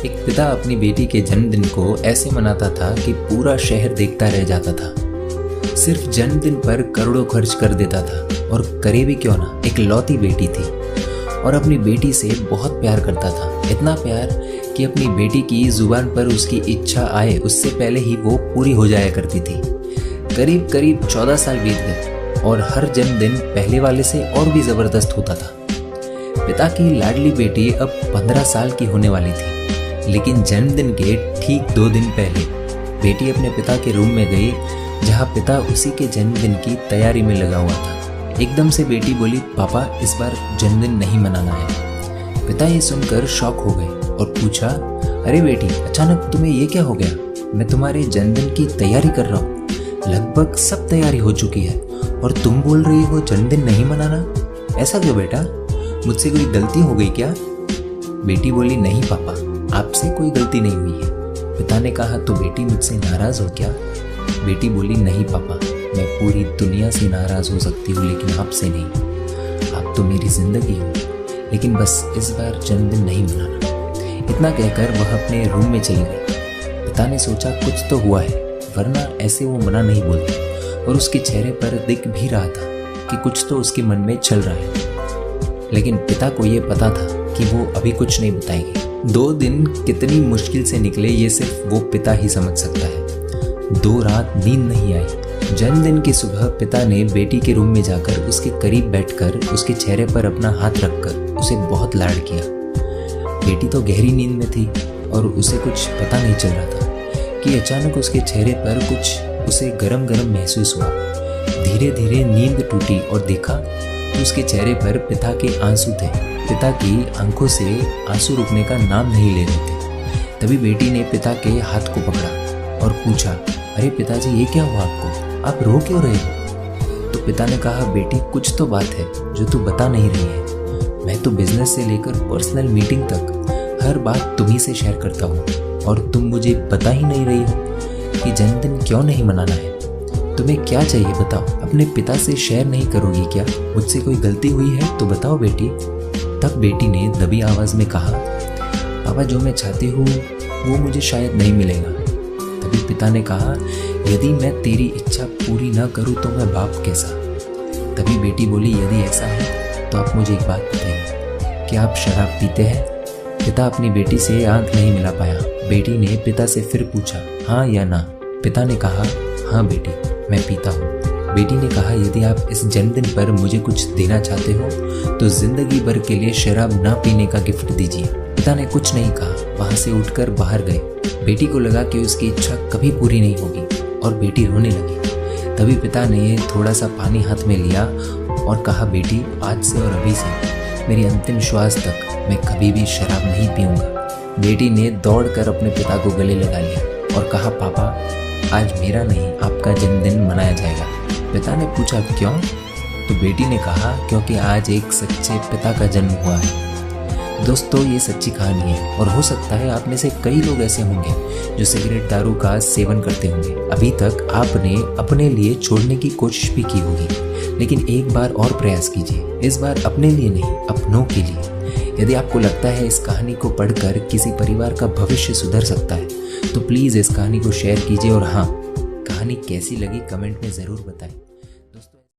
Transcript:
एक पिता अपनी बेटी के जन्मदिन को ऐसे मनाता था कि पूरा शहर देखता रह जाता था। सिर्फ जन्मदिन पर करोड़ों खर्च कर देता था और करे भी क्यों ना, एक लौती बेटी थी और अपनी बेटी से बहुत प्यार करता था। इतना प्यार कि अपनी बेटी की जुबान पर उसकी इच्छा आए उससे पहले ही वो पूरी हो जाया करती थी। करीब करीब 14 साल बीत गए और हर जन्मदिन पहले वाले से और भी ज़बरदस्त होता था। पिता की लाडली बेटी अब 15 साल की होने वाली थी, लेकिन जन्मदिन के ठीक 2 दिन पहले बेटी अपने पिता के रूम में गई जहाँ पिता उसी के जन्मदिन की तैयारी में लगा हुआ था। एकदम से बेटी बोली, पापा इस बार जन्मदिन नहीं मनाना है। पिता ये सुनकर शॉक हो गए और पूछा, अरे बेटी अचानक तुम्हें ये क्या हो गया? मैं तुम्हारे जन्मदिन की तैयारी कर रहा हूँ, लगभग सब तैयारी हो चुकी है और तुम बोल रही हो जन्मदिन नहीं मनाना? ऐसा क्यों बेटा, मुझसे कोई गलती हो गई क्या? बेटी बोली, नहीं पापा, आपसे कोई गलती नहीं हुई है। पिता ने कहा, तो बेटी मुझसे नाराज हो क्या? बेटी बोली, नहीं पापा, मैं पूरी दुनिया से नाराज हो सकती हूँ लेकिन आपसे नहीं। आप तो मेरी जिंदगी हो, लेकिन बस इस बार जन्मदिन नहीं मनाना। इतना कहकर वह अपने रूम में चली गई। पिता ने सोचा कुछ तो हुआ है, वरना ऐसे वो मना नहीं बोलती, और उसके चेहरे पर दिख भी रहा था कि कुछ तो उसके मन में चल रहा है। लेकिन पिता को ये पता था कि वो अभी कुछ नहीं बताएगी। 2 दिन कितनी मुश्किल से निकले ये सिर्फ वो पिता ही समझ सकता है। 2 रात नींद नहीं आई। जन्मदिन की सुबह पिता ने बेटी के रूम में जाकर उसके करीब बैठकर उसके चेहरे पर अपना हाथ रखकर उसे बहुत लाड किया। बेटी तो गहरी नींद में थी और उसे कुछ पता नहीं चल रहा था कि अचानक उसके चेहरे पर कुछ उसे गरम गरम महसूस हुआ। धीरे धीरे नींद टूटी और देखा तो उसके चेहरे पर पिता के आंसू थे। पिता की आंखों से आंसू रुकने का नाम नहीं ले रहे थे। तभी बेटी ने पिता के हाथ को पकड़ा और पूछा, अरे पिताजी ये क्या हुआ आपको, आप रो क्यों रहे हो? तो पिता ने कहा, बेटी कुछ तो बात है जो तू बता नहीं रही है। मैं तो बिजनेस से लेकर पर्सनल मीटिंग तक हर बात तुम्ही से शेयर करता हूँ और तुम मुझे बता ही नहीं रही हो कि जन्मदिन क्यों नहीं मनाना है। तुम्हें क्या चाहिए बताओ, अपने पिता से शेयर नहीं करोगी क्या? मुझसे कोई गलती हुई है तो बताओ बेटी। तब बेटी ने दबी आवाज़ में कहा, पापा जो मैं चाहती हूँ वो मुझे शायद नहीं मिलेगा। तभी पिता ने कहा, यदि मैं तेरी इच्छा पूरी ना करूँ तो मैं बाप कैसा? तभी बेटी बोली, यदि ऐसा है तो आप मुझे एक बात बताइए, क्या आप शराब पीते हैं? पिता अपनी बेटी से आंख नहीं मिला पाया। बेटी ने पिता से फिर पूछा, हाँ या ना? पिता ने कहा, हाँ बेटी मैं पीता हूँ। बेटी ने कहा, यदि आप इस जन्मदिन पर मुझे कुछ देना चाहते हो तो जिंदगी भर के लिए शराब ना पीने का गिफ्ट दीजिए। पिता ने कुछ नहीं कहा, वहाँ से उठकर बाहर गए। बेटी को लगा कि उसकी इच्छा कभी पूरी नहीं होगी और बेटी रोने लगी। तभी पिता ने थोड़ा सा पानी हाथ में लिया और कहा, बेटी आज से और अभी से मेरी अंतिम श्वास तक मैं कभी भी शराब नहीं पीऊंगा। बेटी ने दौड़कर अपने पिता को गले लगा लिया और कहा, पापा आज मेरा नहीं आपका जन्मदिन मनाया जाएगा। पिता ने पूछा, क्यों? तो बेटी ने कहा, क्योंकि आज एक सच्चे पिता का जन्म हुआ है। दोस्तों ये सच्ची कहानी है और हो सकता है आप में से कई लोग ऐसे होंगे जो सिगरेट दारू का सेवन करते होंगे। अभी तक आपने अपने लिए छोड़ने की कोशिश भी की होगी, लेकिन एक बार और प्रयास कीजिए। इस बार अपने लिए नहीं, अपनों के लिए। यदि आपको लगता है इस कहानी को पढ़कर किसी परिवार का भविष्य सुधर सकता है तो प्लीज़ इस कहानी को शेयर कीजिए और हाँ, कहानी कैसी लगी कमेंट में ज़रूर बताएं।